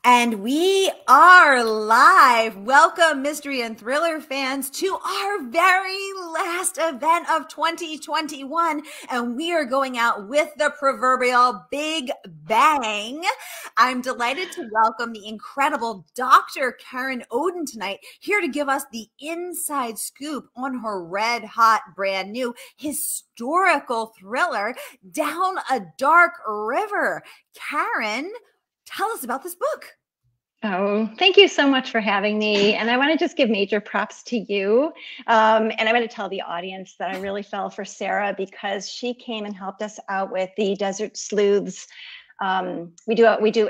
And we are live. Welcome, mystery and thriller fans, to our very last event of 2021. And we are going out with the proverbial big bang. I'm delighted to welcome the incredible Dr. Karen Odden tonight, here to give us the inside scoop on her red hot, brand new historical thriller, Down a Dark River. Karen, tell us about this book. Oh, thank you so much for having me. And I want to just give major props to you. And I want to tell the audience that I really fell for Sara because she came and helped us out with the Desert Sleuths. We do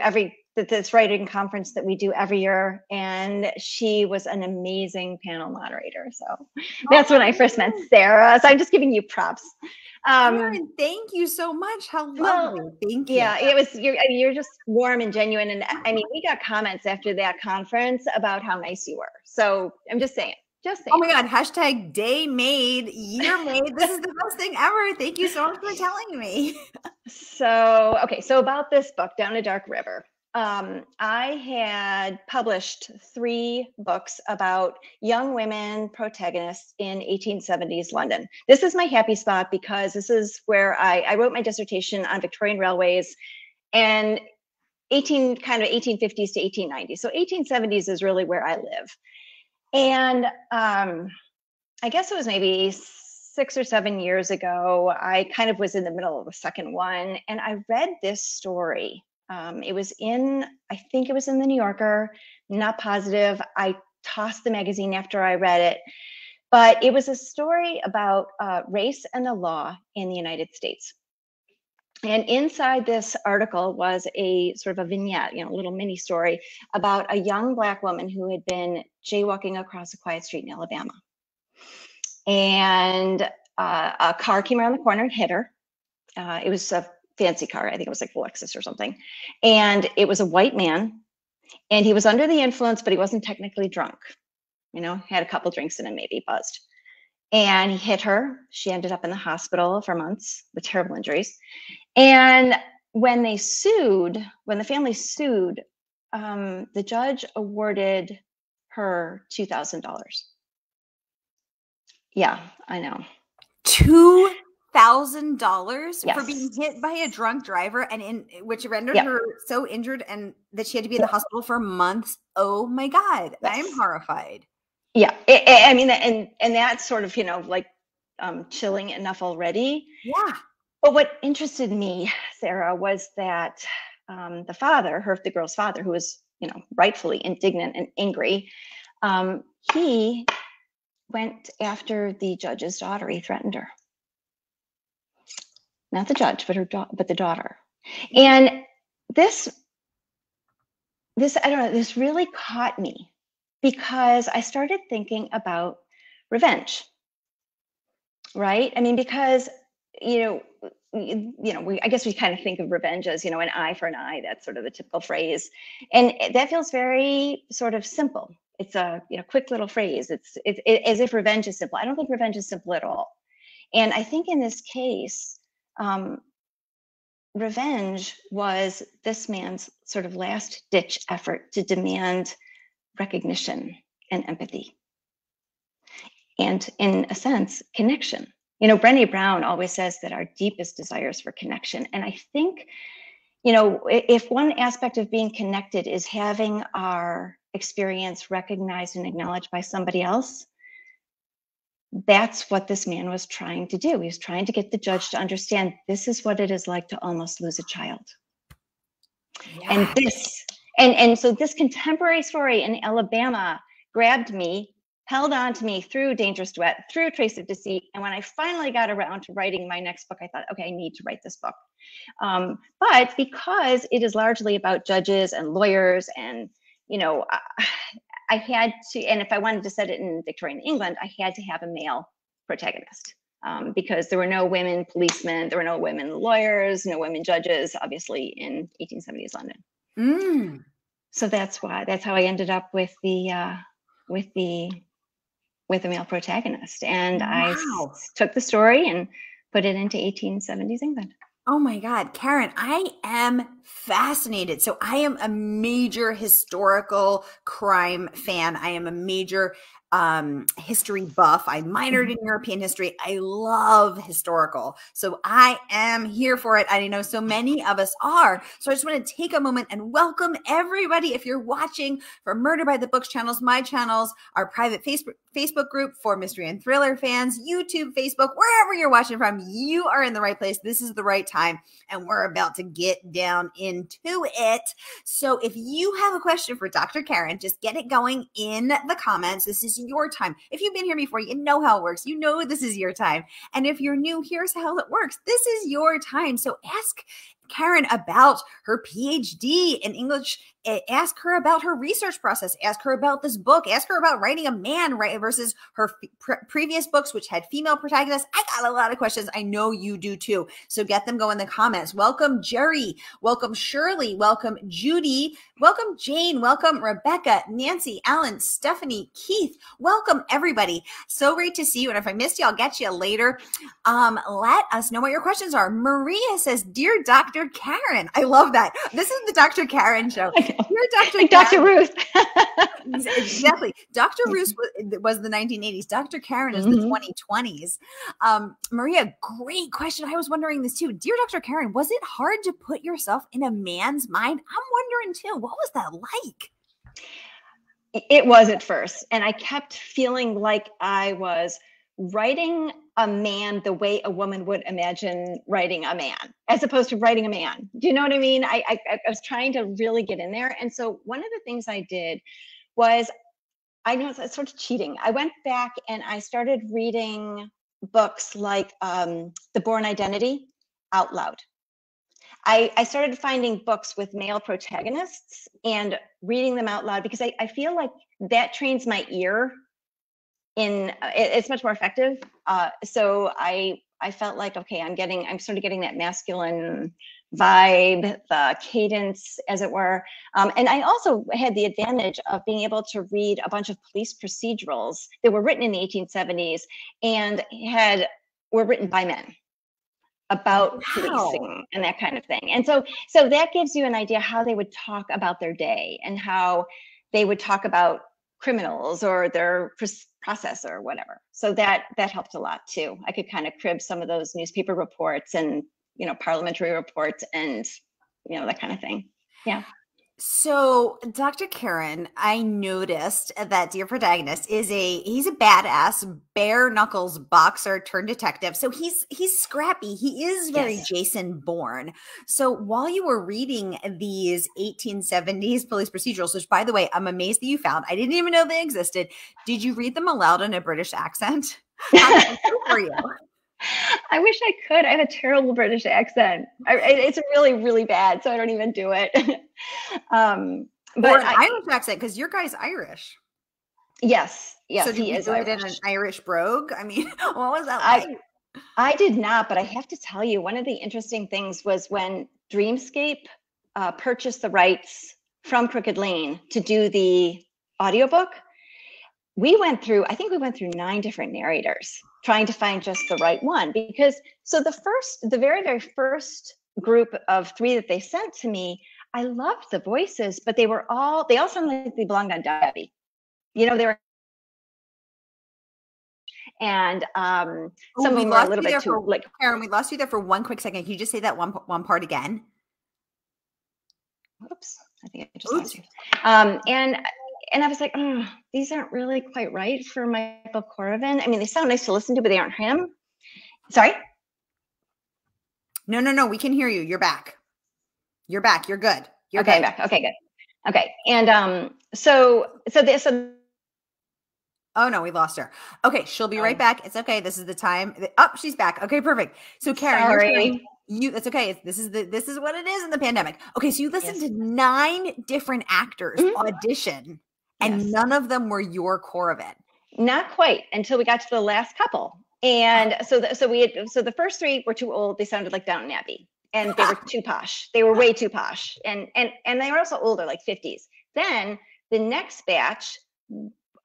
this writing conference that we do every year, and she was an amazing panel moderator. So that's when I first met Sara. So I'm just giving you props. Karen, thank you so much. How lovely. Thank you. Yeah, you're just warm and genuine. And I mean, we got comments after that conference about how nice you were. So I'm just saying. Oh my God, hashtag day made, year made. This is the best thing ever. Thank you so much for telling me. So about this book, Down a Dark River. I had published 3 books about young women protagonists in 1870s London. This is my happy spot because this is where I wrote my dissertation on Victorian railways and 1850s to 1890s. So 1870s is really where I live. And I guess it was maybe 6 or 7 years ago, I kind of was in the middle of the second one, and I read this story. I think it was in the New Yorker, not positive. I tossed the magazine after I read it, but it was a story about race and the law in the United States. And inside this article was a sort of a vignette, a little mini story about a young Black woman who had been jaywalking across a quiet street in Alabama. And a car came around the corner and hit her. It was a fancy car. I think it was like Lexus or something. And it was a white man, and he was under the influence, but he wasn't technically drunk. Had a couple drinks in him, maybe buzzed. And he hit her. She ended up in the hospital for months with terrible injuries. And when the family sued, the judge awarded her $2,000. Yeah, I know. $2,000 for being hit by a drunk driver, and which rendered her so injured and that she had to be in the hospital for months. Oh my God, I'm horrified. Yeah, I mean, and that's sort of chilling enough already. Yeah. But what interested me, Sara, was that the girl's father, who was rightfully indignant and angry, he went after the judge's daughter. He threatened her. Not the judge, but the daughter. And this I don't know, this really caught me because I started thinking about revenge, right? I mean, because, I guess we kind of think of revenge as, an eye for an eye. That's sort of the typical phrase. And that feels very sort of simple. It's a, quick little phrase. It's as if revenge is simple. I don't think revenge is simple at all. And I think in this case, revenge was this man's sort of last ditch effort to demand recognition and empathy. And in a sense, connection. Brené Brown always says that our deepest desires for connection. And I think, if one aspect of being connected is having our experience recognized and acknowledged by somebody else, that's what this man was trying to do. He was trying to get the judge to understand this is what it is like to almost lose a child. Yeah. And so this contemporary story in Alabama grabbed me, held on to me through Dangerous Duet, through Trace of Deceit. And when I finally got around to writing my next book, I thought, okay, I need to write this book. But because it is largely about judges and lawyers and, I had to, and if I wanted to set it in Victorian England, I had to have a male protagonist because there were no women policemen, there were no women lawyers, no women judges, obviously in 1870s London. So that's how I ended up with the male protagonist. And I took the story and put it into 1870s England. Oh my God, Karen, I am fascinated. So I am a major historical crime fan. I am a major history buff. I minored in European history. I love historical. So I am here for it. I know so many of us are. So I just want to take a moment and welcome everybody. If you're watching for Murder by the Books channels, my channels, our private Facebook group for mystery and thriller fans, YouTube, Facebook, wherever you're watching from, you are in the right place. This is the right time. And we're about to get down into it. So if you have a question for Dr. Karen, just get it going in the comments. This is your time. If you've been here before, you know how it works. You know this is your time. And if you're new, here's how it works. This is your time. So ask Karen about her PhD in English. Ask her about her research process. Ask her about this book. Ask her about writing a man, right, versus her previous books, which had female protagonists. I got a lot of questions. I know you do too. So get them going in the comments. Welcome, Jerry. Welcome, Shirley. Welcome, Judy. Welcome, Jane. Welcome, Rebecca, Nancy, Alan, Stephanie, Keith. Welcome, everybody. So great to see you. And if I missed you, I'll get you later. Let us know what your questions are. Maria says, "Dear Dr. Karen." I love that. This is the Dr. Karen show. Dear Dr. Like Dr. Ruth. Exactly. Dr. Ruth was the 1980s. Dr. Karen is the 2020s. Maria, great question. I was wondering this too. Dear Dr. Karen, was it hard to put yourself in a man's mind? I'm wondering too. What was that like? It was at first. And I kept feeling like I was writing a man the way a woman would imagine writing a man, as opposed to writing a man. Do you know what I mean? I was trying to really get in there. And so one of the things I did was, I know it's sort of cheating. I went back and I started reading books like The Bourne Identity out loud. I started finding books with male protagonists and reading them out loud, because I feel like that trains my ear it's much more effective. So I felt like, okay, I'm sort of getting that masculine vibe, the cadence, as it were. And I also had the advantage of being able to read a bunch of police procedurals that were written in the 1870s and were written by men about policing and that kind of thing. And so that gives you an idea how they would talk about their day and how they would talk about criminals or their process or whatever. So that helped a lot too. I could kind of crib some of those newspaper reports and, parliamentary reports and, that kind of thing. Yeah. So, Dr. Karen, I noticed that your protagonist he's a badass, bare knuckles boxer turned detective. So he's scrappy. He is very Jason Bourne. So while you were reading these 1870s police procedurals, which by the way, I'm amazed that you found, I didn't even know they existed. Did you read them aloud in a British accent? How did it go for you? I wish I could. I have a terrible British accent. It's really, really bad, so I don't even do it. But an Irish accent, because your guy's Irish. Yes, so he is Irish. In an Irish brogue? I mean, what was that like? I did not, but I have to tell you, one of the interesting things was when Dreamscape purchased the rights from Crooked Lane to do the audiobook. I think we went through 9 different narrators trying to find just the right one, because the very, very first group of 3 that they sent to me, I loved the voices, but they all sounded like they belonged on Debbie. They were, and some of them were a little bit too Karen, we lost you there for one quick second. Can you just say that one part again? Oops, I think I just lost you. And I was like, oh, these aren't really quite right for Michael Corvin. I mean, they sound nice to listen to, but they aren't him. Sorry? No. We can hear you. You're back. You're good. You're okay, good. I'm back. Okay, good. Okay. And so oh no, we lost her. Okay, she'll be right back. It's okay. This is the time. Oh, she's back. Okay, perfect. So Karen, that's okay. This is what it is in the pandemic. Okay, so you listened to 9 different actors audition. And none of them were your Corvin. Not quite, until we got to the last couple. And so the first 3 were too old. They sounded like Downton Abbey, and they were too posh. They were way too posh, and they were also older, like 50s. Then the next batch,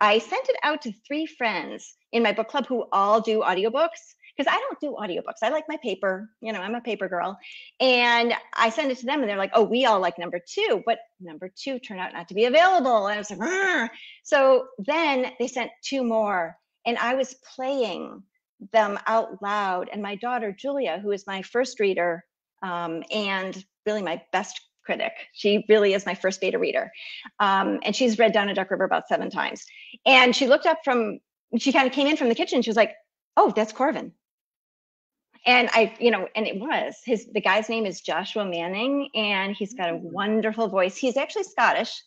I sent it out to 3 friends in my book club who all do audiobooks, because I don't do audiobooks. I like my paper, you know, I'm a paper girl. And I sent it to them and they're like, oh, we all like number 2, but number 2 turned out not to be available. And I was like, Rrr. So then they sent 2 more and I was playing them out loud. And my daughter, Julia, who is my first reader and really my best critic, she really is my first beta reader. And she's read Down a Duck River about 7 times. And she looked up she kind of came in from the kitchen. She was like, oh, that's Corvin. And and it was the guy's name is Joshua Manning, and he's got a wonderful voice. He's actually Scottish,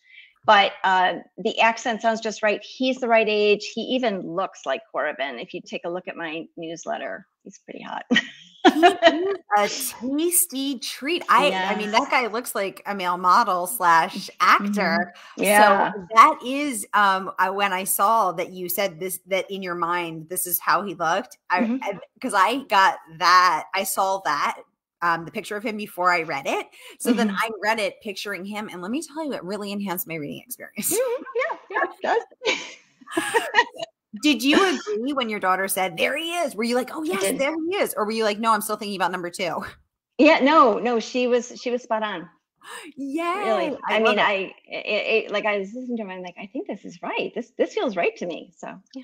but the accent sounds just right. He's the right age. He even looks like Corvin. If you take a look at my newsletter, he's pretty hot. He is a tasty treat. I mean, that guy looks like a male model / actor. Yeah. So that is when I saw that you said this, that in your mind, this is how he looked. Because I got that, I saw that the picture of him before I read it. So then I read it picturing him, and let me tell you, it really enhanced my reading experience. Yeah, it does. Did you agree when your daughter said, there he is? Were you like, oh yes, there he is? Or were you like, no, I'm still thinking about number 2? Yeah, no, she was spot on. Yeah. Really. I mean, I was listening to him, I'm like, I think this is right. This feels right to me. So yeah.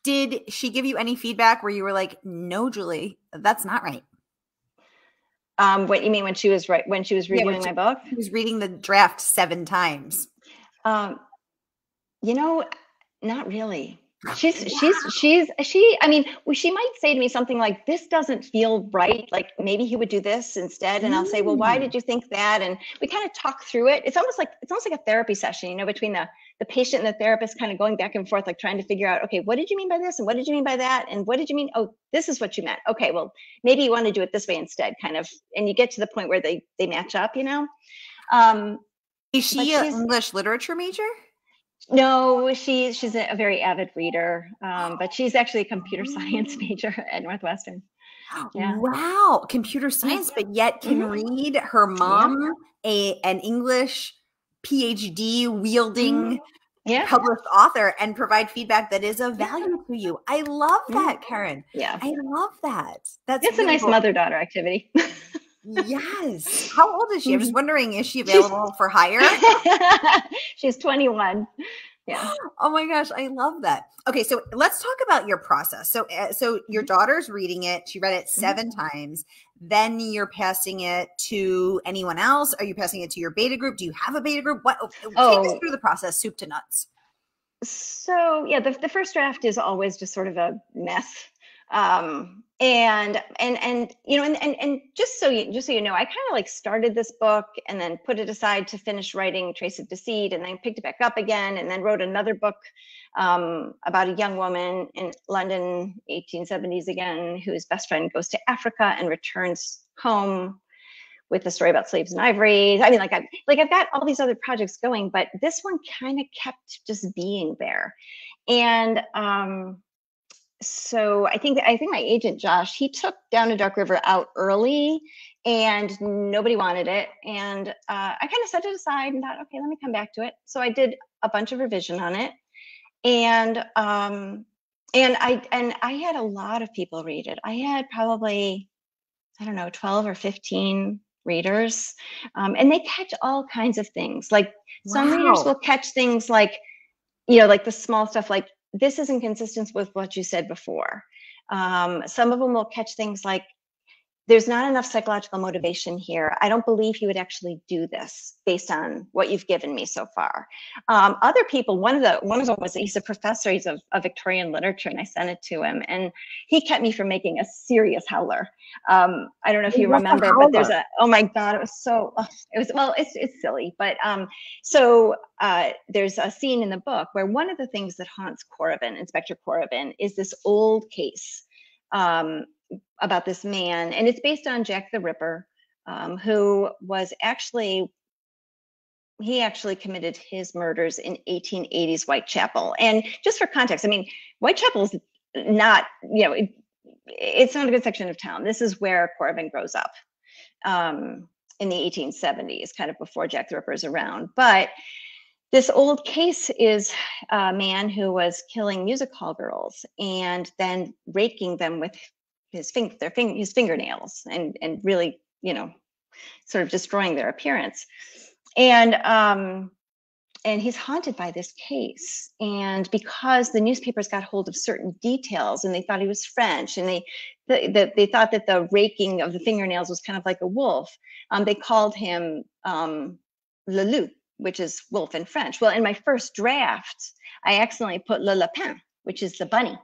Did she give you any feedback where you were like, no, Julie, that's not right? What you mean when she was reviewing my book? She was reading the draft 7 times. Not really. She might say to me something like, this doesn't feel right. Like maybe he would do this instead. And I'll say, well, why did you think that? And we kind of talk through it. It's almost like a therapy session, between the patient and the therapist, kind of going back and forth, like trying to figure out, okay, what did you mean by this? And what did you mean by that? And what did you mean? Oh, this is what you meant. Okay, well, maybe you want to do it this way instead, kind of. And you get to the point where they match up, Is she an English literature major? No, she's a very avid reader, but she's actually a computer science major at Northwestern. Yeah. Wow, computer science, but yet can read. Her mom, an English PhD wielding published author, and provide feedback that is of value to you. I love that, Karen. Yeah, I love that. It's a nice mother-daughter activity. Yes. How old is she? I'm just wondering, is she available for hire? She's 21. Yeah. Oh my gosh, I love that. Okay, so let's talk about your process. So your daughter's reading it. She read it 7 times. Then you're passing it to anyone else? Are you passing it to your beta group? Do you have a beta group? Take us through the process, soup to nuts. So yeah, the first draft is always just sort of a mess. And just so you know, I kind of like started this book and then put it aside to finish writing Trace of Deceit, and then picked it back up again, and then wrote another book about a young woman in London, 1870s again, whose best friend goes to Africa and returns home with a story about slaves and ivory. I mean, I've got all these other projects going, but this one kind of kept just being there. And so I think my agent, Josh, he took Down a Duck River out early and nobody wanted it. And I kind of set it aside and thought, okay, let me come back to it. So I did a bunch of revision on it. And I had a lot of people read it. I had probably, 12 or 15 readers. And they catch all kinds of things. Like some readers will catch things like, like the small stuff, like, this is inconsistent with what you said before. Some of them will catch things like, there's not enough psychological motivation here. I don't believe he would actually do this based on what you've given me so far. Other people, one of them was, he's a professor, he's of Victorian literature, and I sent it to him, and he kept me from making a serious howler. I don't know if you remember, but there's oh my God, it was so, it's silly, but there's a scene in the book where one of the things that haunts Inspector Corvin, is this old case about this man, and it's based on Jack the Ripper, who was actually committed his murders in 1880s Whitechapel. And just for context, I mean, Whitechapel's not, it's not a good section of town. This is where Corvin grows up in the 1870s, kind of before Jack the Ripper is around. But this old case is a man who was killing music hall girls and then raking them with his fingernails and really, you know, sort of destroying their appearance. And he's haunted by this case. And because the newspapers got hold of certain details and they thought he was French, and they thought that the raking of the fingernails was kind of like a wolf, they called him Le Loup, which is wolf in French. Well, in my first draft, I accidentally put Le Lapin, which is the bunny.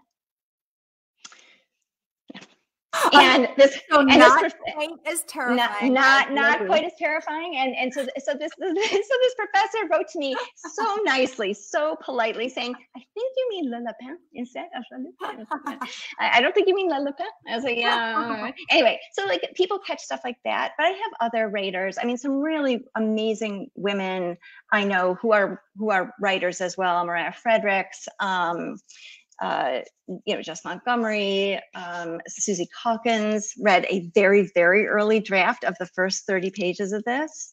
And this, so and not this quite as terrifying. Not quite as terrifying. And so this professor wrote to me so nicely, so politely, saying, "I think you mean Le Lapin instead of Le Lupin." I don't think you mean Le Lupin. I was like, yeah. Anyway, so like people catch stuff like that, but I have other writers. I mean, some really amazing women I know who are writers as well. Mariah Fredericks. You know, Jess Montgomery, Susie Calkins read a very, very early draft of the first 30 pages of this.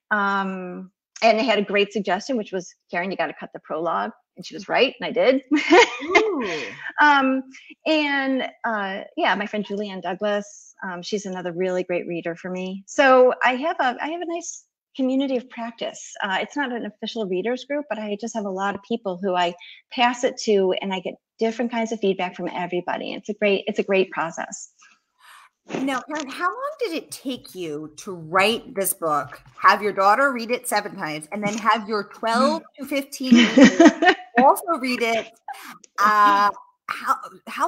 And they had a great suggestion, which was, Karen, you got to cut the prologue. And she was right, and I did. Yeah, my friend Julianne Douglas, she's another really great reader for me. So I have a nice community of practice. It's not an official readers group, but I just have a lot of people who I pass it to, and I get different kinds of feedback from everybody. It's a great process. Now, Karen, how long did it take you to write this book, have your daughter read it 7 times, and then have your 12 to 15 readers also read it? How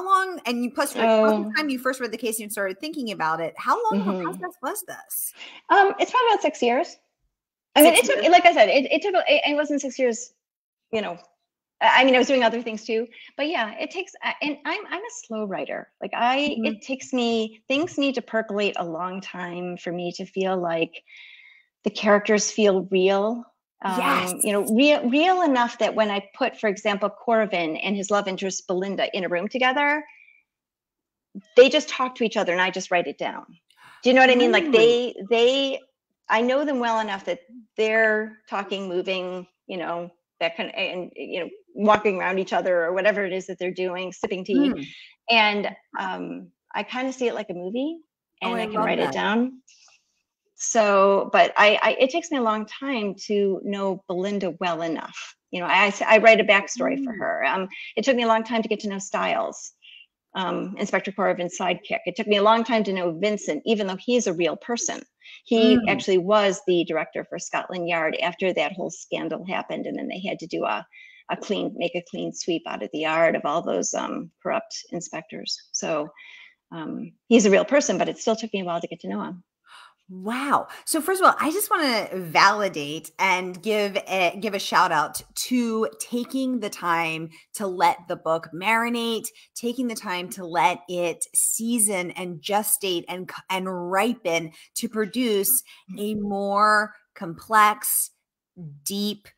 long, and you plus the time you first read the case and you started thinking about it, how long of a process was this? It's probably about 6 years. I mean, it took, like I said, it wasn't 6 years, you know. I mean, I was doing other things too, but yeah, it takes, and I'm a slow writer. Like it takes me, things need to percolate a long time for me to feel like the characters feel real. Yes. You know, real enough that when I put, for example, Corvin and his love interest Belinda in a room together, they just talk to each other and I just write it down. Do you know what I mean? Like I know them well enough that they're talking, moving, you know, that kind of, and, you know, walking around each other or whatever it is that they're doing, sipping tea. And I kind of see it like a movie, and I can write it down. So, but it takes me a long time to know Belinda well enough. You know, I write a backstory for her. It took me a long time to get to know Styles, Inspector Corvin's sidekick. It took me a long time to know Vincent, even though he's a real person. He actually was the director for Scotland Yard after that whole scandal happened, and then they had to do make a clean sweep out of the yard of all those corrupt inspectors. So he's a real person, but it still took me a while to get to know him. Wow. So first of all, I just want to validate and give a shout out to taking the time to let the book marinate, taking the time to let it season and gestate and ripen to produce a more complex, deep,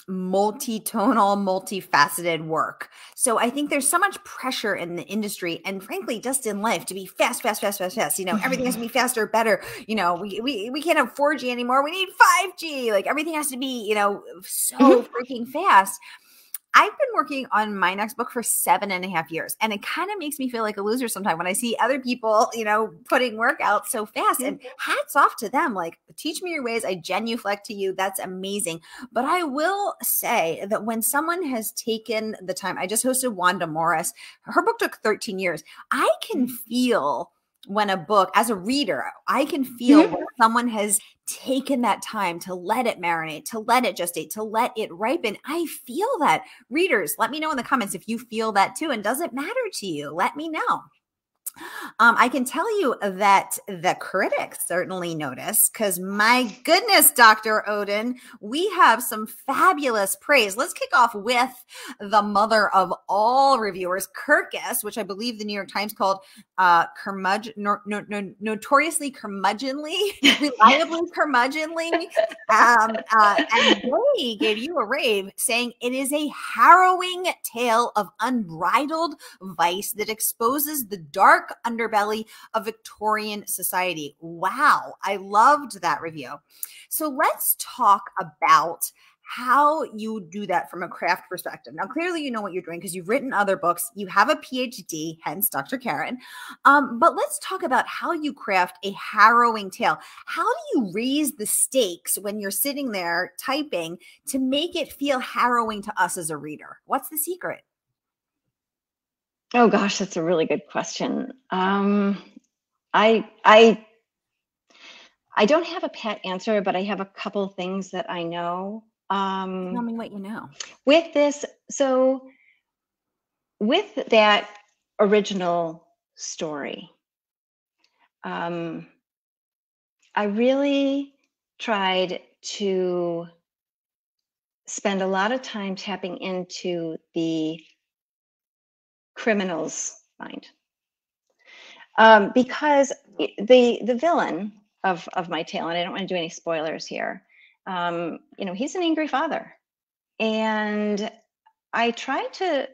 multi-tonal, multifaceted work. So I think there's so much pressure in the industry and frankly, just in life to be fast. You know, everything has to be faster, better. You know, we can't have 4G anymore. We need 5G. Like everything has to be, you know, so freaking fast. I've been working on my next book for 7.5 years, and it kind of makes me feel like a loser sometimes when I see other people, you know, putting work out so fast. And hats off to them. Like, teach me your ways. I genuflect to you. That's amazing. But I will say that when someone has taken the time, I just hosted Wanda Morris. Her book took 13 years. I can feel when a book, as a reader, I can feel when someone has taken that time to let it marinate, to let it gestate, to let it ripen. I feel that. Readers, let me know in the comments if you feel that too. And does it matter to you? Let me know. I can tell you that the critics certainly notice, because my goodness, Dr. Odden, we have some fabulous praise. Let's kick off with the mother of all reviewers, Kirkus, which I believe the New York Times called notoriously curmudgeonly, reliably curmudgeonly. And they gave you a rave saying it is a harrowing tale of unbridled vice that exposes the dark underbelly of Victorian society. Wow, I loved that review. So let's talk about how you do that from a craft perspective. Now, clearly, you know what you're doing because you've written other books. You have a PhD, hence Dr. Karen. But let's talk about how you craft a harrowing tale. How do you raise the stakes when you're sitting there typing to make it feel harrowing to us as a reader? What's the secret? Oh gosh, that's a really good question. I don't have a pat answer, but I have a couple things that I know. Tell me what you know. With this, so with that original story, I really tried to spend a lot of time tapping into the criminal's mind. Because the villain of my tale, and I don't want to do any spoilers here, he's an angry father. And I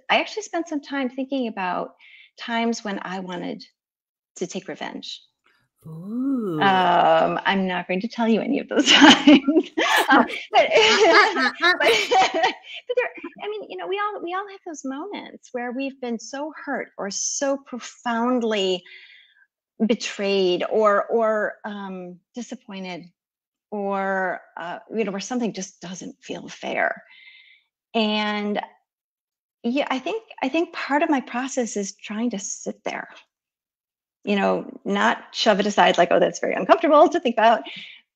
actually spent some time thinking about times when I wanted to take revenge. Ooh. I'm not going to tell you any of those times. but we all have those moments where we've been so hurt or so profoundly betrayed or disappointed, or where something just doesn't feel fair. And yeah, I think part of my process is trying to sit there, not shove it aside like, oh, that's very uncomfortable to think about,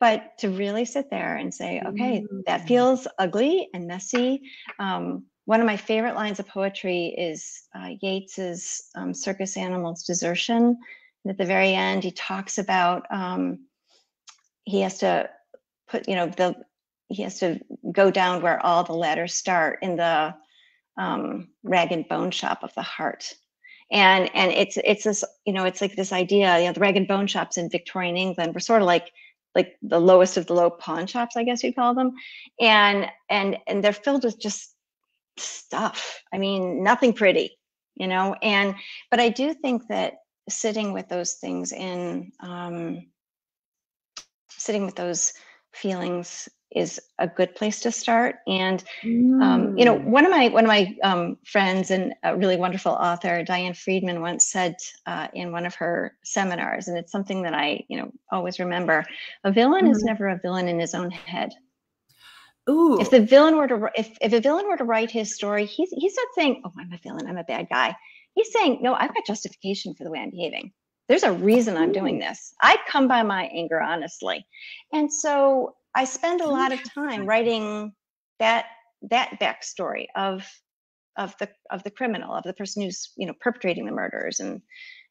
but to really sit there and say, okay, that feels ugly and messy. One of my favorite lines of poetry is Yeats's Circus Animals Desertion. And at the very end, he talks about he has to put, he has to go down where all the ladders start in the rag and bone shop of the heart. And it's this, it's like this idea, the rag and bone shops in Victorian England were sort of like the lowest of the low pawn shops, I guess you'd call them. And they're filled with just stuff. I mean, nothing pretty, but I do think that sitting with those things sitting with those feelings is a good place to start. And one of my friends and a really wonderful author, Diane Friedman, once said in one of her seminars, and it's something that I always remember: a villain is never a villain in his own head. Ooh. If a villain were to write his story, he's not saying, "Oh, I'm a villain, I'm a bad guy." He's saying, "No, I've got justification for the way I'm behaving. There's a reason I'm doing this. I come by my anger honestly." And so I spend a lot of time writing that backstory of the criminal, of the person who's perpetrating the murders and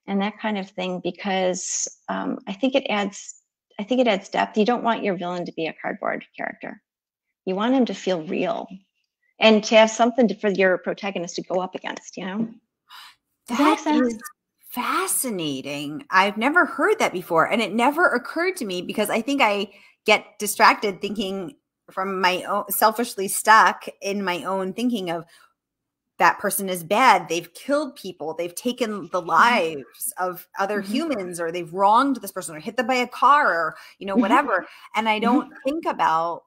that kind of thing, because I think it adds depth. You don't want your villain to be a cardboard character. You want him to feel real and to have something for your protagonist to go up against. Does that make sense? Fascinating. I've never heard that before, and it never occurred to me because I think I get distracted thinking from my own, selfishly stuck in my own thinking of that person is bad. They've killed people. They've taken the lives of other humans, or they've wronged this person, or hit them by a car, or whatever. And I don't think about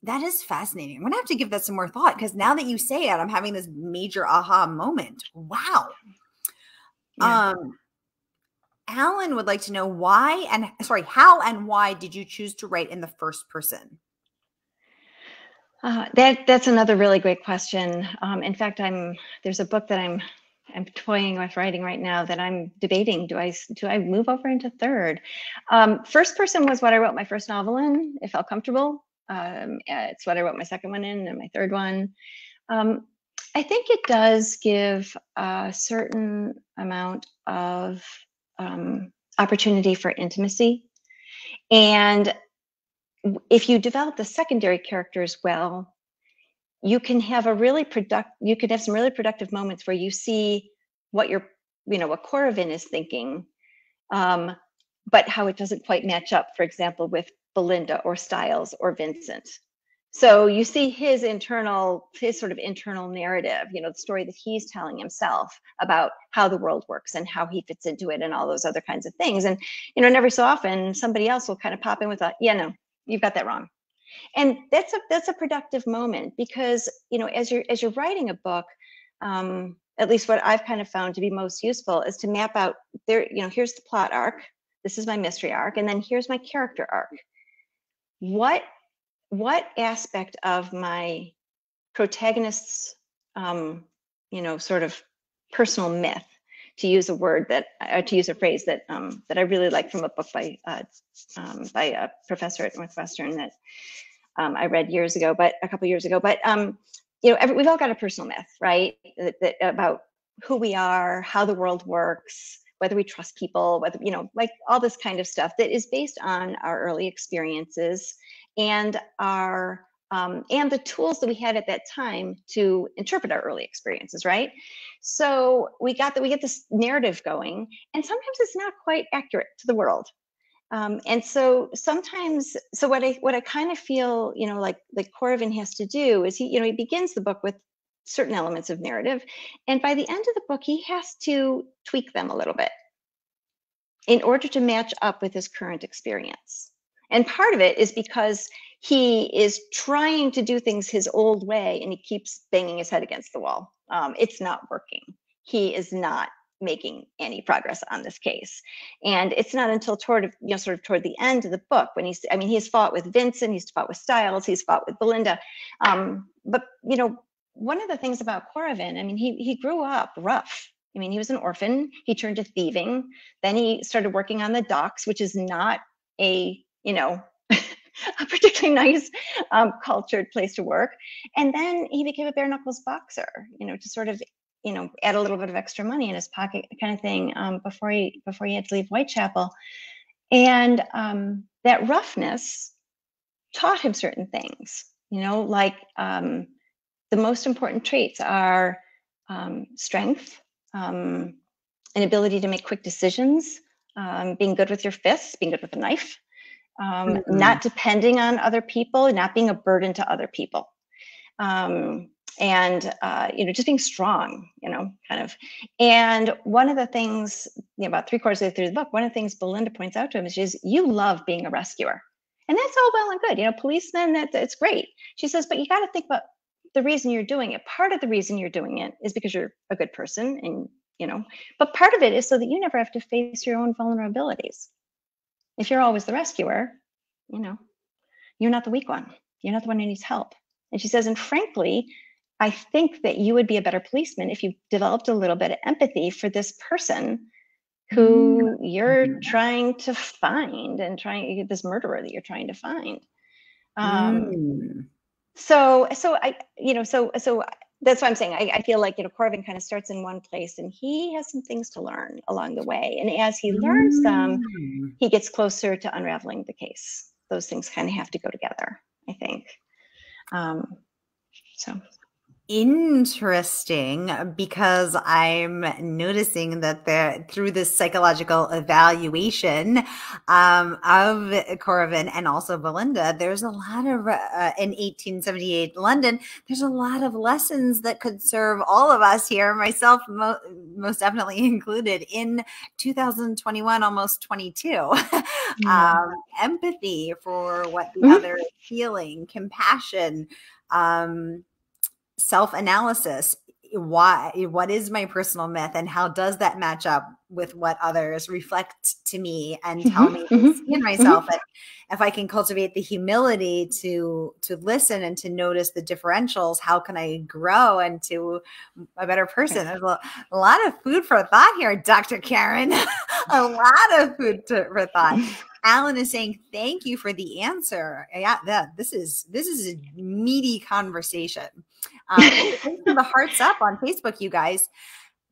that. Is fascinating. I'm gonna have to give that some more thought, because now that you say it, I'm having this major aha moment. Wow. Yeah. Alan would like to know how and why did you choose to write in the first person? That's another really great question. In fact, there's a book that I'm toying with writing right now that I'm debating. Do I move over into third? First person was what I wrote my first novel in. It felt comfortable. It's what I wrote my second one in, and my third one. I think it does give a certain amount of opportunity for intimacy. And if you develop the secondary characters well, you can have some really productive moments where you see what what Corvin is thinking, but how it doesn't quite match up, for example, with Belinda or Styles or Vincent. So you see his sort of internal narrative, the story that he's telling himself about how the world works and how he fits into it and all those other kinds of things. And, and every so often somebody else will kind of pop in with no, you've got that wrong. And that's a productive moment, because, you know, as you're writing a book, at least what I've kind of found to be most useful is to map out there, you know, here's the plot arc, this is my mystery arc, and then here's my character arc. What aspect of my protagonist's, you know, sort of personal myth, to use a word that, to use a phrase that that I really like from a book by a professor at Northwestern that I read years ago, but a couple years ago. But you know, we've all got a personal myth, right? That about who we are, how the world works, whether we trust people, whether, you know, like all this kind of stuff that is based on our early experiences and our and the tools that we had at that time to interpret our early experiences, right? So we get this narrative going, and sometimes it's not quite accurate to the world. And so sometimes, so what I kind of feel, you know, like Corvin has to do is he begins the book with certain elements of narrative, and by the end of the book, he has to tweak them a little bit in order to match up with his current experience. And part of it is because he is trying to do things his old way, and he keeps banging his head against the wall. It's not working. He is not making any progress on this case. And it's not until sort of toward the end of the book when he's fought with Vincent, he's fought with Stiles, he's fought with Belinda. But, you know, one of the things about Corvin, I mean, he grew up rough. I mean, he was an orphan, he turned to thieving, then he started working on the docks, which is not a, you know, a particularly nice, cultured place to work. And then he became a bare knuckles boxer, you know, to sort of, you know, add a little bit of extra money in his pocket kind of thing, before he had to leave Whitechapel. And that roughness taught him certain things, you know, like the most important traits are strength, an ability to make quick decisions, being good with your fists, being good with a knife, not depending on other people, not being a burden to other people. And you know, just being strong, you know, kind of. And one of the things, you know, about 3/4 through the book, one of the things Belinda points out to him is, you love being a rescuer. And that's all well and good, you know, policemen, it's great. She says, but you got to think about the reason you're doing it. Part of the reason you're doing it is because you're a good person, and, you know, but part of it is so that you never have to face your own vulnerabilities. If you're always the rescuer, you know, you're not the weak one. You're not the one who needs help. And she says, and frankly, I think that you would be a better policeman if you developed a little bit of empathy for this person who you're trying to find, and this murderer that you're trying to find. So I, you know, so that's what I'm saying. I feel like, you know, Corvin kind of starts in one place, and he has some things to learn along the way. And as he learns them, he gets closer to unraveling the case. Those things kind of have to go together, I think. So interesting, because I'm noticing that through this psychological evaluation of Corvin and also Belinda, there's a lot of in 1878 London, there's a lot of lessons that could serve all of us here, myself most definitely included, in 2021, almost 22. Empathy for what the other is feeling, compassion, self-analysis. What is my personal myth, and how does that match up with what others reflect to me and tell me to see in myself? And if I can cultivate the humility to listen and to notice the differentials, how can I grow into a better person? There's a lot of food for thought here, Dr. Karen. A lot of food for thought. Alan is saying, thank you for the answer. Yeah, this is a meaty conversation. Thanks for the hearts up on Facebook, you guys.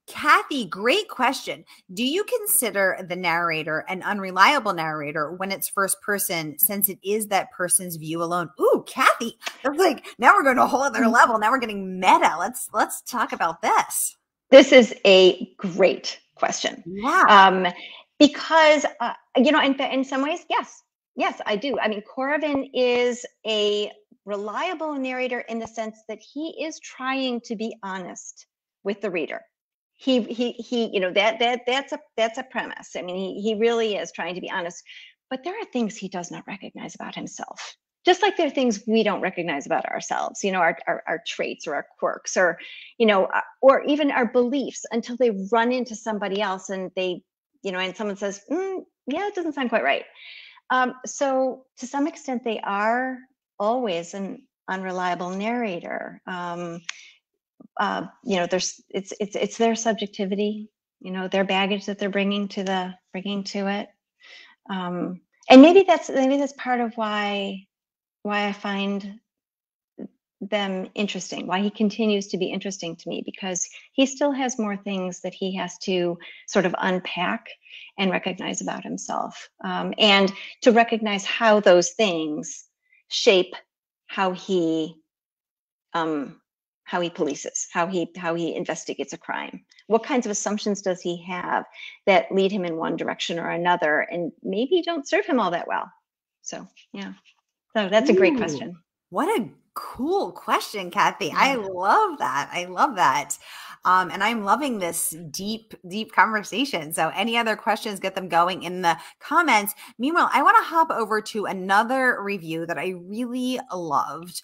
Kathy, great question. Do you consider the narrator an unreliable narrator when it's first person, since it is that person's view alone? Ooh, Kathy, that's like, now we're going to a whole other level. Now we're getting meta. Let's talk about this. This is a great question. Yeah. Because, you know, in some ways, yes, I do. I mean, Corvin is a reliable narrator in the sense that he is trying to be honest with the reader. He you know, that's a premise. I mean, he really is trying to be honest, but there are things he does not recognize about himself. Just like there are things we don't recognize about ourselves, you know, our traits or our quirks, or, you know, or even our beliefs, until they run into somebody else and they, you know, and someone says, yeah, it doesn't sound quite right. So to some extent, they are always an unreliable narrator. You know, it's their subjectivity, you know, their baggage that they're bringing to it. And maybe that's part of why I find them interesting, why he continues to be interesting to me, because he still has more things that he has to sort of unpack and recognize about himself, and to recognize how those things shape how he polices, how he investigates a crime. What kinds of assumptions does he have that lead him in one direction or another, and maybe don't serve him all that well? So yeah, so that's a great question. What a cool question, Kathy. I love that. I love that. And I'm loving this deep, deep conversation. So any other questions, get them going in the comments. Meanwhile, I want to hop over to another review that I really loved.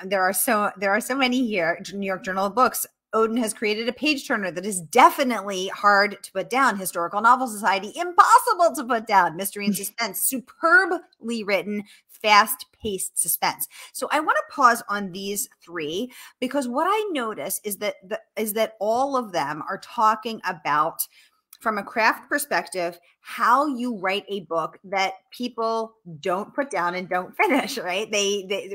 There are so many here. New York Journal of Books. Odden has created a page turner that is definitely hard to put down. Historical Novel Society, impossible to put down. Mystery and suspense, superbly written, fast-paced suspense. So I want to pause on these three, because what I notice is that all of them are talking about, from a craft perspective, how you write a book that people don't put down and don't finish, right?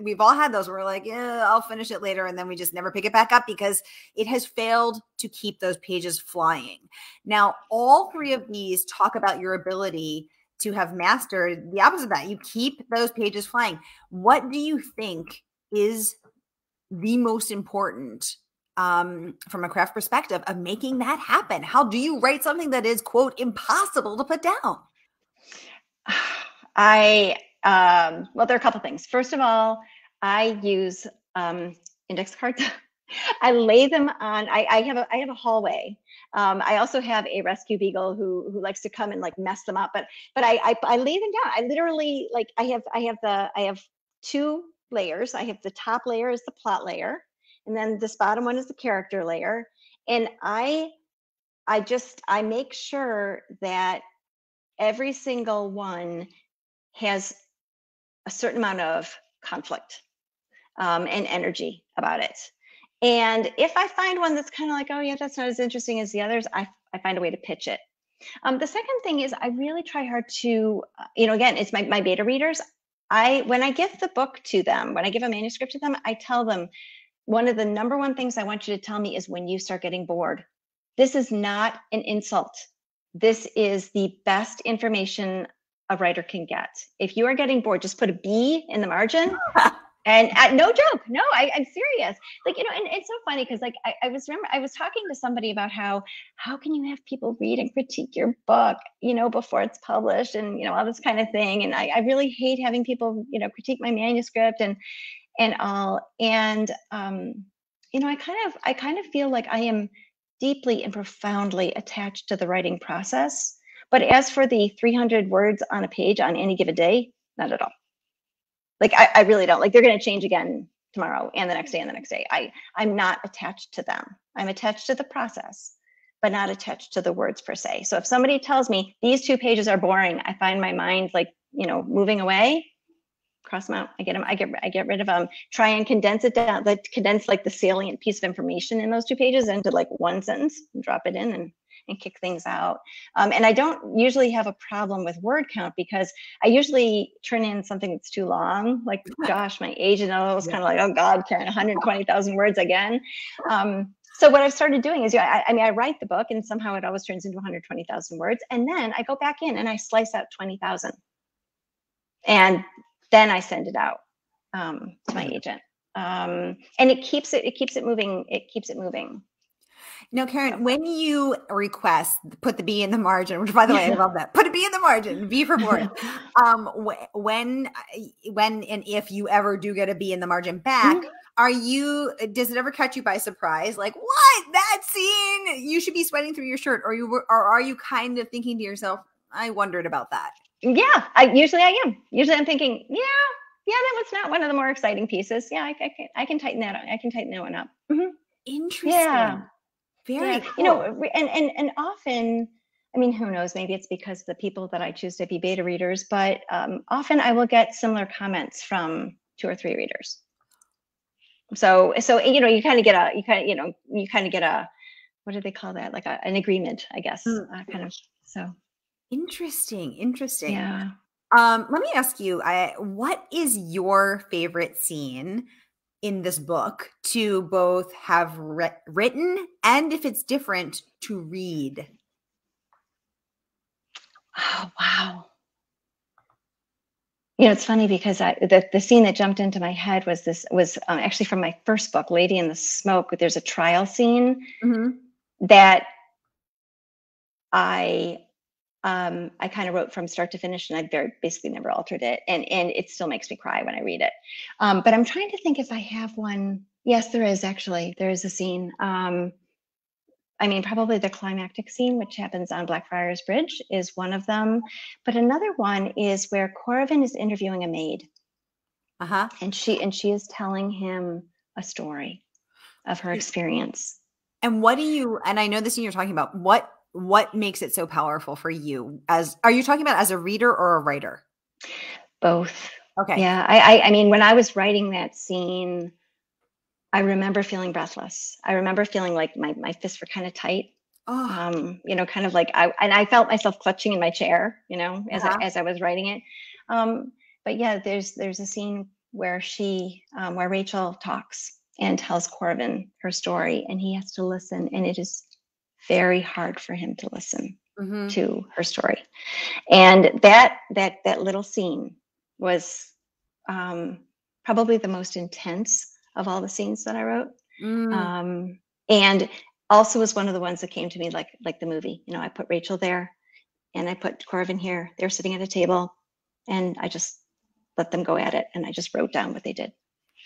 We've all had those where we're like, yeah, I'll finish it later. And then we just never pick it back up because it has failed to keep those pages flying. Now, all three of these talk about your ability to have mastered the opposite of that. You keep those pages flying. What do you think is the most important from a craft perspective of making that happen? How do you write something that is, quote, impossible to put down? Well, there are a couple things. First of all, I use index cards. I lay them on. I have a hallway. I also have a rescue beagle who likes to come and like mess them up. But I lay them down. I literally, like, I have two layers. I have the top layer is the plot layer, and then this bottom one is the character layer. And I make sure that every single one has a certain amount of conflict and energy about it. And if I find one that's kind of like, oh yeah, that's not as interesting as the others, I find a way to pitch it. The second thing is I really try hard to, you know, again, it's my beta readers. When I give the book to them, when I give a manuscript to them, I tell them, one of the number one things I want you to tell me is when you start getting bored. This is not an insult. This is the best information a writer can get. If you are getting bored, just put a B in the margin. And no joke, no, I'm serious. Like, you know, and it's so funny because like I was talking to somebody about how can you have people read and critique your book, you know, before it's published, and you know, all this kind of thing. And I really hate having people, you know, critique my manuscript and all. And you know, I kind of feel like I am deeply and profoundly attached to the writing process. But as for the 300 words on a page on any given day, not at all. Like, I really don't. Like, they're going to change again tomorrow and the next day and the next day. I'm not attached to them. I'm attached to the process, but not attached to the words per se. So if somebody tells me these 2 pages are boring, I find my mind, like, you know, moving away, cross them out. I get rid of them. Try and condense it down, condense like the salient piece of information in those 2 pages into like one sentence, and drop it in and kick things out. And I don't usually have a problem with word count because I usually turn in something that's too long. Like, gosh, my agent was kind of like, oh God, Karen, 120,000 words again. So what I've started doing is, I write the book and somehow it always turns into 120,000 words. And then I go back in and I slice out 20,000. And then I send it out to my agent. And it keeps it moving. It keeps it moving. You know, Karen, when you request, put the B in the margin, which, by the way, I love that. Put a B in the margin, B for board. When and if you ever do get a B in the margin back, does it ever catch you by surprise? Like, what? That scene, you should be sweating through your shirt. Or are you kind of thinking to yourself, I wondered about that? Yeah, usually I am. Usually I'm thinking, yeah, that was not one of the more exciting pieces. Yeah, I can tighten that. I can tighten that one up. Mm-hmm. Interesting. Yeah. Very cool. You know, and often, I mean, who knows? Maybe it's because the people that I choose to be beta readers, but often I will get similar comments from 2 or 3 readers. So you kind of get a what do they call that? Like an agreement, I guess, kind of. So interesting. Yeah. Let me ask you, what is your favorite scene in this book to both have written and, if it's different, to read? Oh, wow. It's funny because the scene that jumped into my head was actually from my first book, Lady in the Smoke. There's a trial scene that I kind of wrote from start to finish, and I basically never altered it, and it still makes me cry when I read it. But I'm trying to think if I have one. Yes, there is actually. There is a scene. I mean, probably the climactic scene, which happens on Blackfriars Bridge, is one of them. But another one is where Corvin is interviewing a maid. And she is telling him a story of her experience. And and I know this scene you're talking about, what makes it so powerful for you? Are you talking about as a reader or a writer? Both. Okay. Yeah. I mean, when I was writing that scene, I remember feeling breathless. I remember feeling like my fists were kind of tight. Kind of like I felt myself clutching in my chair, as I was writing it. But yeah, there's a scene where where Rachel talks and tells Corvin her story, and he has to listen, and it is very hard for him to listen to her story. And that little scene was probably the most intense of all the scenes that I wrote. And also was one of the ones that came to me like the movie. I put Rachel there and I put Corvin here. They're sitting at a table, and I just let them go at it, and I just wrote down what they did.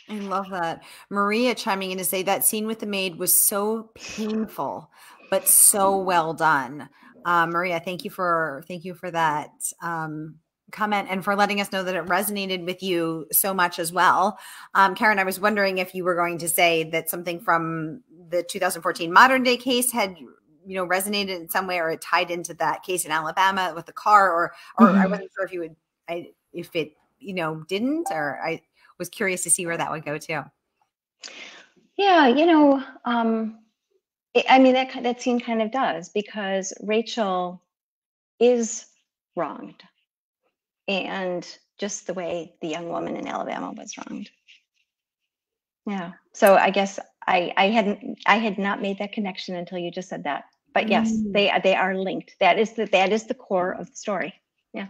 I love that. Maria chiming in to say that scene with the maid was so painful, but so well done. Maria, thank you for that comment, and for letting us know that it resonated with you so much as well. Karen, I was wondering if you were going to say that something from the 2014 modern day case had resonated in some way, or it tied into that case in Alabama with the car, or I wasn't sure if you would, if it didn't, or I was curious to see where that would go to. Yeah, I mean, that scene kind of does, because Rachel is wronged, and just the way the young woman in Alabama was wronged. Yeah. So I guess I had not made that connection until you just said that. But yes, they are linked. That is the core of the story. Yeah.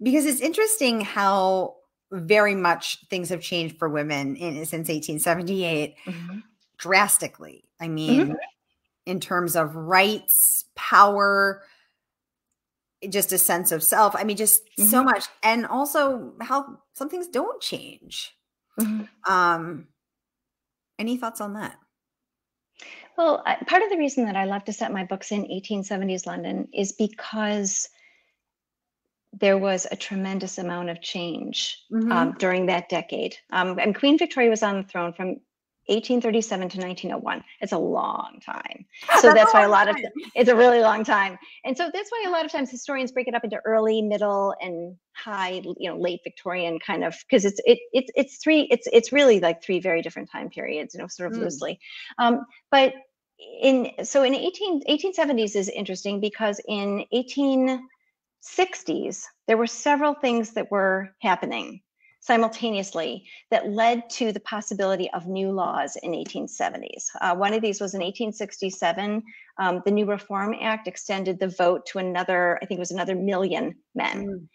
Because it's interesting how very much things have changed for women since 1878, drastically. I mean, in terms of rights, power, just a sense of self. I mean, just so much. And also how some things don't change. Any thoughts on that? Well, part of the reason that I love to set my books in 1870s London is because there was a tremendous amount of change during that decade. And Queen Victoria was on the throne from 1837 to 1901. It's a long time. So that's why it's a really long time. And so that's why a lot of times historians break it up into early, middle, and high, late Victorian kind of, because it's really like 3 very different time periods, sort of loosely. But in 1870s is interesting, because in 1860s, there were several things that were happening simultaneously that led to the possibility of new laws in 1870s. One of these was in 1867, the new Reform Act extended the vote to another, I think it was another million men.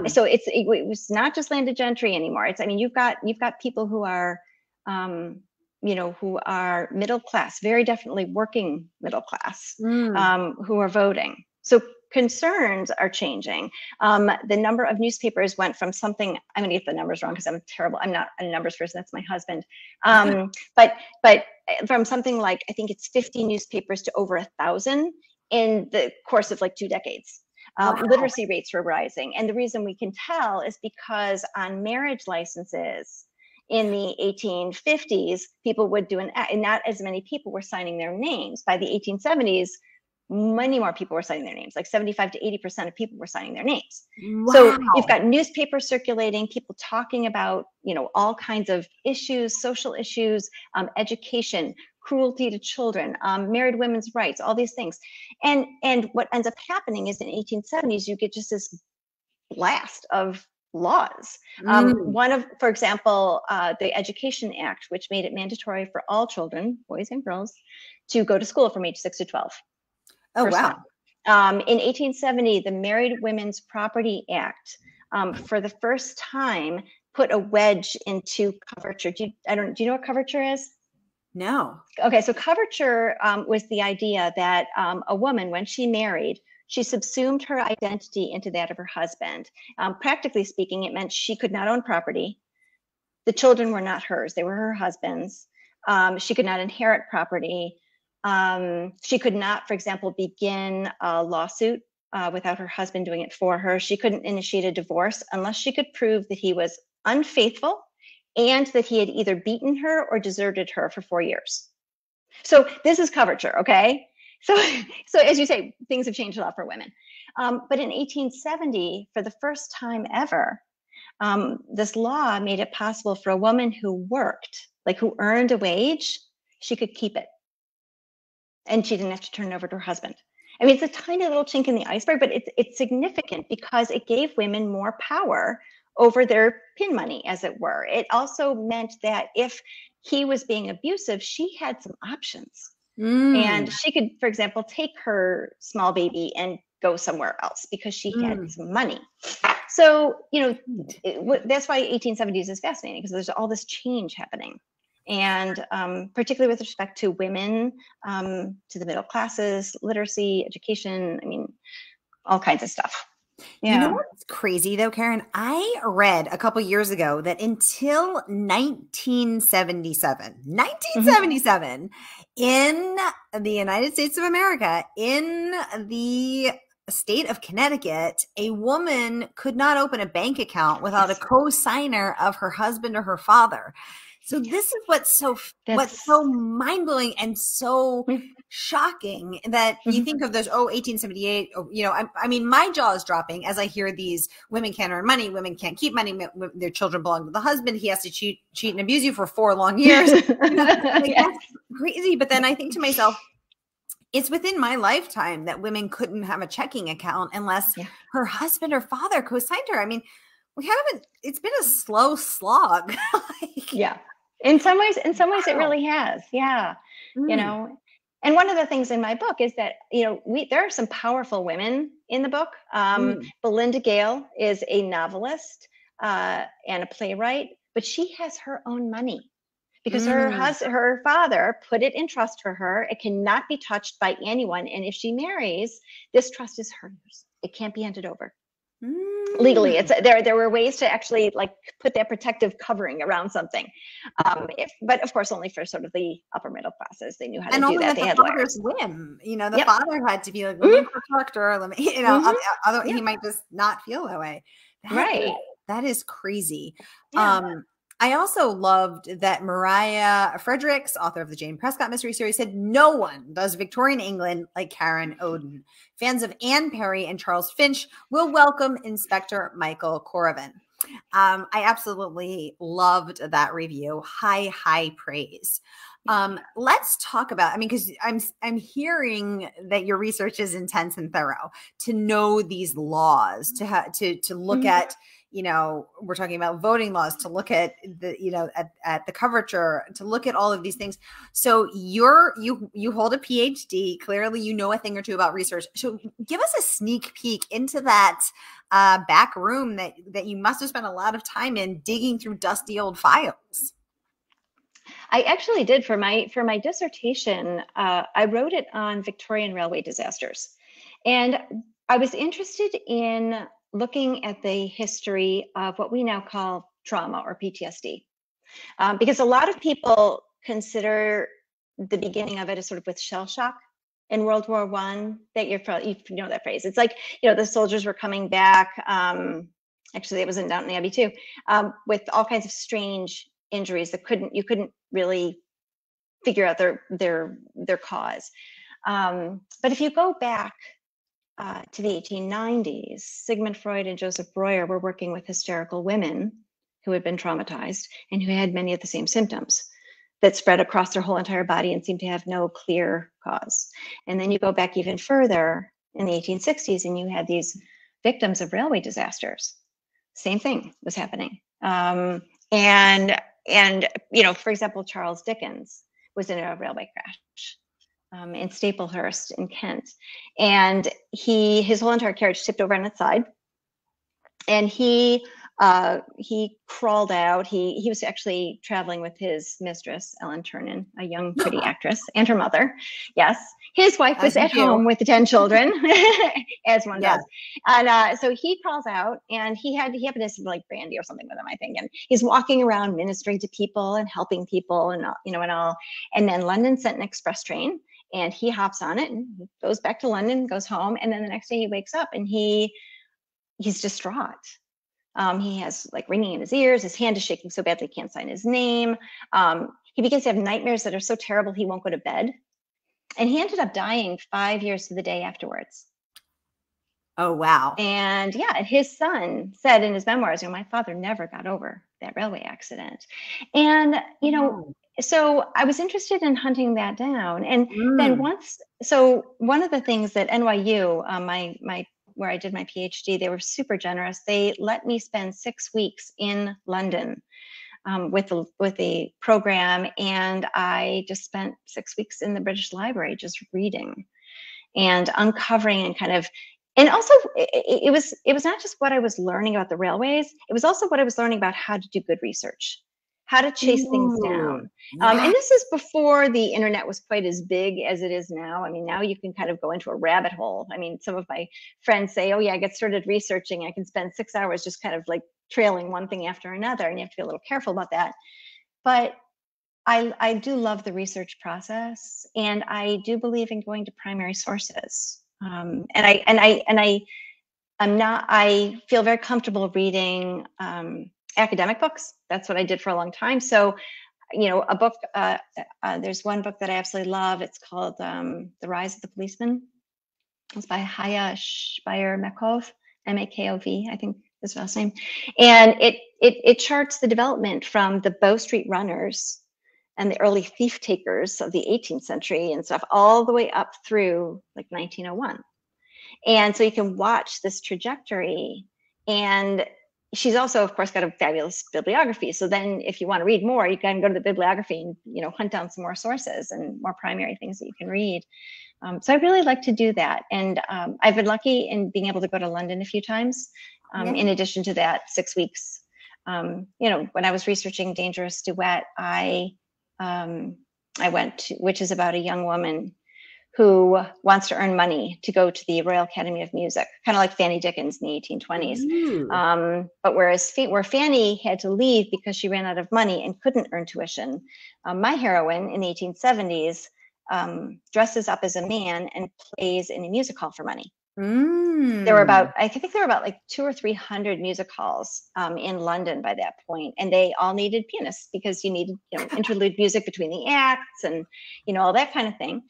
So it was not just landed gentry anymore. You've got people who are, who are middle class, very definitely working middle class, who are voting. So concerns are changing. The number of newspapers went from something, I'm going to get the numbers wrong because I'm terrible. I'm not a numbers person. That's my husband. But from something like, I think it's 50 newspapers to over 1,000 in the course of like 2 decades. Wow. Literacy rates were rising. And the reason we can tell is because on marriage licenses in the 1850s, people would do and not as many people were signing their names. By the 1870s, many more people were signing their names, like 75 to 80% of people were signing their names. Wow. So you've got newspapers circulating, people talking about, all kinds of issues, social issues, education, cruelty to children, married women's rights, all these things. And what ends up happening is in 1870s, you get just this blast of laws. One of, for example, the Education Act, which made it mandatory for all children, boys and girls, to go to school from age 6 to 12. Oh, wow. In 1870, the Married Women's Property Act, for the first time, put a wedge into coverture. Do you know what coverture is? No. Okay, so coverture was the idea that a woman, when she married, she subsumed her identity into that of her husband. Practically speaking, it meant she could not own property. The children were not hers, they were her husband's. She could not inherit property. She could not, for example, begin a lawsuit without her husband doing it for her. She couldn't initiate a divorce unless she could prove that he was unfaithful and that he had either beaten her or deserted her for 4 years. So this is coverture, okay? So as you say, things have changed a lot for women. But in 1870, for the first time ever, this law made it possible for a woman who worked, like who earned a wage, she could keep it. And she didn't have to turn it over to her husband. I mean, it's a tiny little chink in the iceberg, but it's significant because it gave women more power over their pin money, as it were. It also meant that if he was being abusive, she had some options. And she could, for example, take her small baby and go somewhere else because she had some money. So, that's why 1870s is fascinating, because there's all this change happening. And particularly with respect to women, to the middle classes, literacy, education, I mean, all kinds of stuff. Yeah. You know what's crazy though, Karen? I read a couple years ago that until 1977, in the United States of America, in the state of Connecticut, a woman could not open a bank account without a co-signer of her husband or her father. So this is what's so mind-blowing and so shocking that you think of those, 1878, I mean, my jaw is dropping as I hear these women can't earn money, women can't keep money, their children belong to the husband, he has to cheat and abuse you for 4 long years. That's crazy. But then I think to myself, it's within my lifetime that women couldn't have a checking account unless her husband or father co-signed her. I mean, it's been a slow slog. In some ways it really has. And one of the things in my book is that, there are some powerful women in the book. Belinda Gale is a novelist and a playwright, but she has her own money because her father put it in trust for her. It cannot be touched by anyone. And if she marries, this trust is hers. It can't be handed over. Legally, there were ways to actually put that protective covering around something, but of course only for sort of the upper middle classes. They knew how to do that. They had lawyers. Whim, the father had to be like, let me protect her. Let me, otherwise he might just not feel that way. That is crazy. I also loved that Mariah Fredericks, author of the Jane Prescott mystery series, said no one does Victorian England like Karen Odden. Fans of Anne Perry and Charles Finch will welcome Inspector Michael Corrigan. I absolutely loved that review. High praise. Let's talk about, because I'm hearing that your research is intense and thorough to know these laws, to look at, we're talking about voting laws, to look at the, at the coverture, to look at all of these things. So you hold a PhD, clearly you know a thing or two about research. So give us a sneak peek into that back room that you must have spent a lot of time in digging through dusty old files. I actually did for my dissertation. I wrote it on Victorian railway disasters, and I was interested in looking at the history of what we now call trauma or PTSD, because a lot of people consider the beginning of it as sort of with shell shock. in World War I that you know that phrase. It's like, you know, the soldiers were coming back. Actually, it was in Downton Abbey too, with all kinds of strange injuries that you couldn't really figure out their cause. But if you go back to the 1890s, Sigmund Freud and Joseph Breuer were working with hysterical women who had been traumatized and who had many of the same symptoms that spread across their whole entire body and seemed to have no clear cause. And then you go back even further in the 1860s, and you had these victims of railway disasters. Same thing was happening. And you know, for example, Charles Dickens was in a railway crash in Staplehurst in Kent, and his whole entire carriage tipped over on its side, and he crawled out. He was actually traveling with his mistress, Ellen Ternan, a young, pretty actress, and her mother. Yes, his wife was at home with the 10 children, as one does. And so he crawls out, and he happened to have like brandy or something with him, I think. And he's walking around ministering to people and helping people, and you know, and all. And then London sent an express train, and he hops on it and goes back to London, goes home, and then the next day he wakes up and he's distraught. He has like ringing in his ears. His hand is shaking so badly he can't sign his name. He begins to have nightmares that are so terrible he won't go to bed. And he ended up dying 5 years to the day afterwards. Oh, wow. And yeah, and his son said in his memoirs, you know, my father never got over that railway accident. And, you know, so I was interested in hunting that down. And then so one of the things that NYU, where I did my PhD, they were super generous. They let me spend 6 weeks in London with a program, and I just spent 6 weeks in the British Library just reading and uncovering and kind of, and also it was not just what I was learning about the railways, it was also what I was learning about how to do good research, how to chase things down. And this is before the internet was quite as big as it is now. I mean, now you can kind of go into a rabbit hole. I mean, some of my friends say, oh yeah, I get started researching, I can spend 6 hours just kind of like trailing one thing after another, and you have to be a little careful about that. But I do love the research process, and I do believe in going to primary sources. I feel very comfortable reading academic books. That's what I did for a long time. So, you know, a book, there's one book that I absolutely love. It's called The Rise of the Policeman. It's by Haya Speyer-Makov, M-A-K-O-V, I think is her last name. And it charts the development from the Bow Street runners and the early thief takers of the 18th century and stuff, all the way up through like 1901. And so you can watch this trajectory. And she's also, of course, got a fabulous bibliography. So then if you want to read more, you can go to the bibliography and, you know, hunt down some more sources and more primary things that you can read. So I really like to do that. And I've been lucky in being able to go to London a few times, in addition to that 6 weeks. You know, when I was researching Dangerous Duet, I went to, which is about a young woman who wants to earn money to go to the Royal Academy of Music, kind of like Fanny Dickens in the 1820s. But where Fanny had to leave because she ran out of money and couldn't earn tuition, my heroine in the 1870s dresses up as a man and plays in a music hall for money. There were about, I think there were about like 200 or 300 music halls in London by that point, and they all needed pianists because you needed, you know, interlude music between the acts and, you know, all that kind of thing.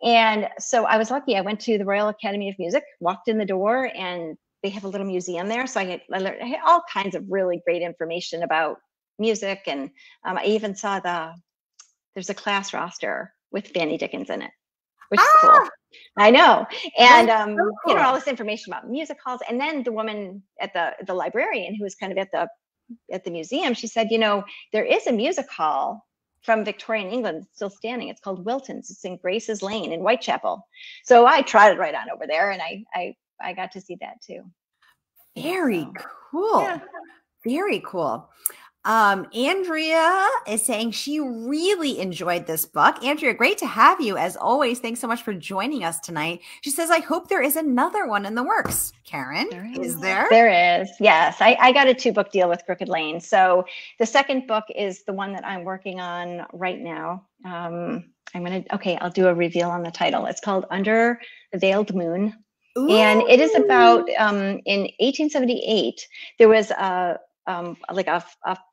And so I was lucky. I went to the Royal Academy of Music, walked in the door, and they have a little museum there. So I had all kinds of really great information about music, and I even saw there's a class roster with Fanny Dickens in it, which is cool. I know. And, so cool. You know, all this information about music halls. And then the woman at the librarian who was kind of at the museum, she said, you know, there is a music hall from Victorian England still standing. It's called Wilton's. It's in Grace's Lane in Whitechapel. So I trotted right on over there, and I got to see that too. Very cool. Yeah. Very cool. Andrea is saying she really enjoyed this book. Andrea, great to have you as always. Thanks so much for joining us tonight. She says, I hope there is another one in the works. Karen, is there? There is, yes. I got a 2-book deal with Crooked Lane. So the second book is the one that I'm working on right now. I'll do a reveal on the title. It's called Under the Veiled Moon. Ooh. And it is about, in 1878, there was a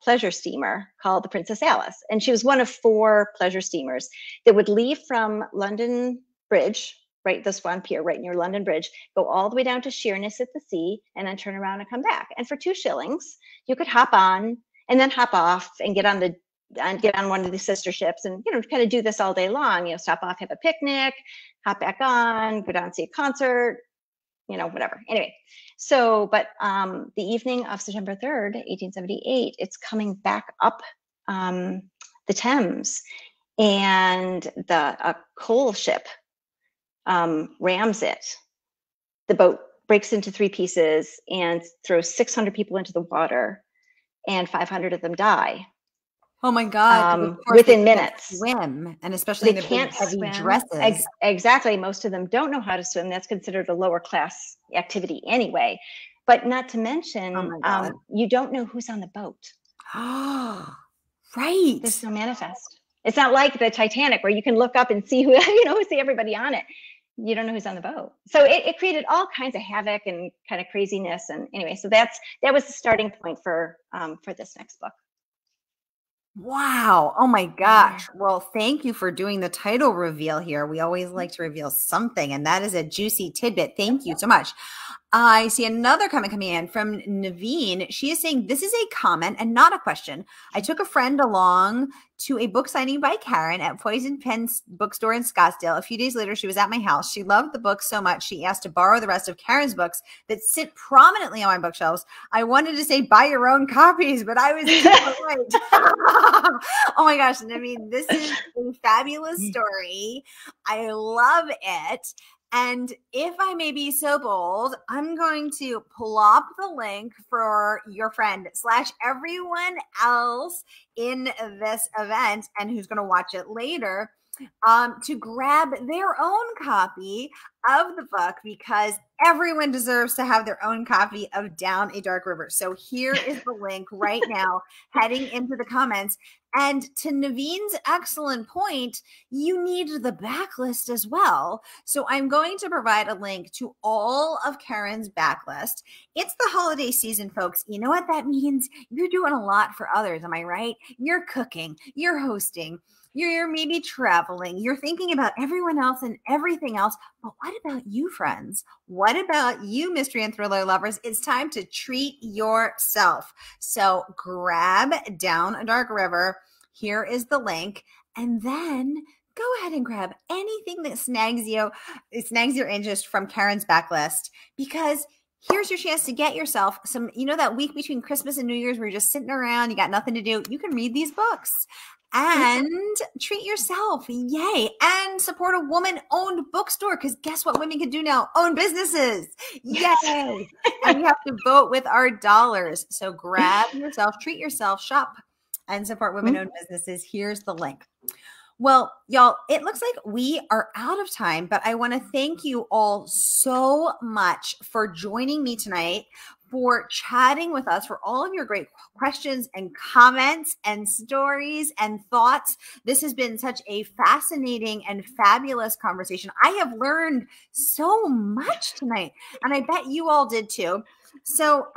pleasure steamer called the Princess Alice. And she was one of 4 pleasure steamers that would leave from London Bridge, right, the Swan Pier, right near London Bridge, go all the way down to Sheerness at the sea, and then turn around and come back. And for 2 shillings, you could hop on and then hop off and get on one of the sister ships and, kind of do this all day long, stop off, have a picnic, hop back on, go down and see a concert, whatever. Anyway, so, but the evening of September 3rd, 1878, it's coming back up the Thames, and a coal ship rams it. The boat breaks into 3 pieces and throws 600 people into the water, and 500 of them die. Oh my God! Within minutes. Swim, and especially they in the can't heavy swim. Dresses. Exactly. Most of them don't know how to swim. That's considered a lower class activity anyway. But not to mention, you don't know who's on the boat. Oh, right. There's no manifest. It's not like the Titanic where you can look up and see who, see everybody on it. You don't know who's on the boat. So it created all kinds of havoc and kind of craziness. And anyway, so that was the starting point for this next book. Wow. Oh my gosh. Well, thank you for doing the title reveal here. We always like to reveal something, and that is a juicy tidbit. Thank you so much. I see another comment coming in from Naveen. She is saying, this is a comment and not a question. I took a friend along to a book signing by Karen at Poison Pen's bookstore in Scottsdale. A few days later, she was at my house. She loved the book so much, she asked to borrow the rest of Karen's books that sit prominently on my bookshelves. I wanted to say, buy your own copies, but I was too late. Oh my gosh. And I mean, this is a fabulous story. I love it. And if I may be so bold, I'm going to plop the link for your friend / everyone else in this event and who's going to watch it later to grab their own copy of the book, because everyone deserves to have their own copy of Down a Dark River. So here is the link right now, heading into the comments. And to Naveen's excellent point, you need the backlist as well. So I'm going to provide a link to all of Karen's backlist. It's the holiday season, folks. You know what that means? You're doing a lot for others. Am I right? You're cooking, you're hosting, you're maybe traveling, you're thinking about everyone else and everything else. But what about you, friends? What about you, mystery and thriller lovers? It's time to treat yourself. So grab Down a Dark River. Here is the link. And then go ahead and grab anything that snags your interest from Karen's backlist, because here's your chance to get yourself some, that week between Christmas and New Year's where you're just sitting around, you got nothing to do. You can read these books and treat yourself. Yay. And support a woman-owned bookstore, because guess what women can do now? Own businesses. Yay. And we have to vote with our dollars. So grab yourself, treat yourself, shop, and support women-owned businesses. Here's the link. Well, y'all, it looks like we are out of time, but I want to thank you all so much for joining me tonight, for chatting with us, for all of your great questions and comments and stories and thoughts. This has been such a fascinating and fabulous conversation. I have learned so much tonight, and I bet you all did too. So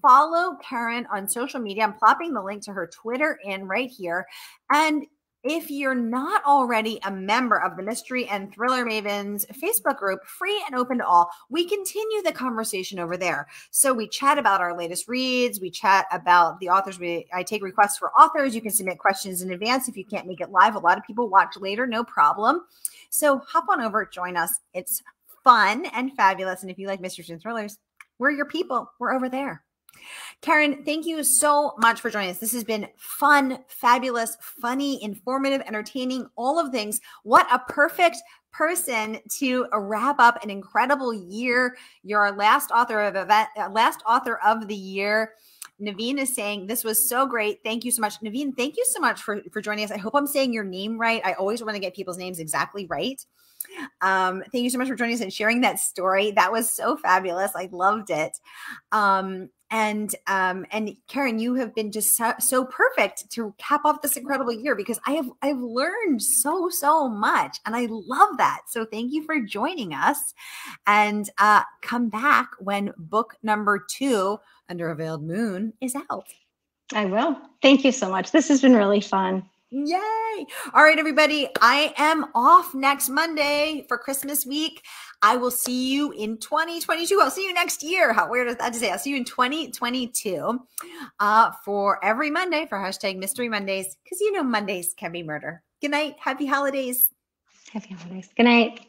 follow Karen on social media. I'm plopping the link to her Twitter in right here. And if you're not already a member of the Mystery and Thriller Mavens Facebook group, free and open to all, we continue the conversation over there. So we chat about our latest reads. We chat about the authors. I take requests for authors. You can submit questions in advance if you can't make it live. A lot of people watch later, no problem. So hop on over, join us. It's fun and fabulous. And if you like mysteries and thrillers, we're your people. We're over there. Karen, thank you so much for joining us. This has been fun, fabulous, funny, informative, entertaining, all of things. What a perfect person to wrap up an incredible year. You're our last author of the year. Naveen is saying this was so great. Thank you so much. Naveen, thank you so much for joining us. I hope I'm saying your name right. I always want to get people's names exactly right. Thank you so much for joining us and sharing that story. That was so fabulous. I loved it. And Karen, you have been just so perfect to cap off this incredible year, because I've learned so much, and I love that. So thank you for joining us, and come back when book number 2, Under a Veiled Moon, is out. I will. Thank you so much. This has been really fun. Yay. All right, everybody. I am off next Monday for Christmas week. I will see you in 2022. I'll see you next year. How weird is that to say? I'll see you in 2022 for every Monday for hashtag Mystery Mondays, because Mondays can be murder. Good night. Happy holidays. Happy holidays. Good night.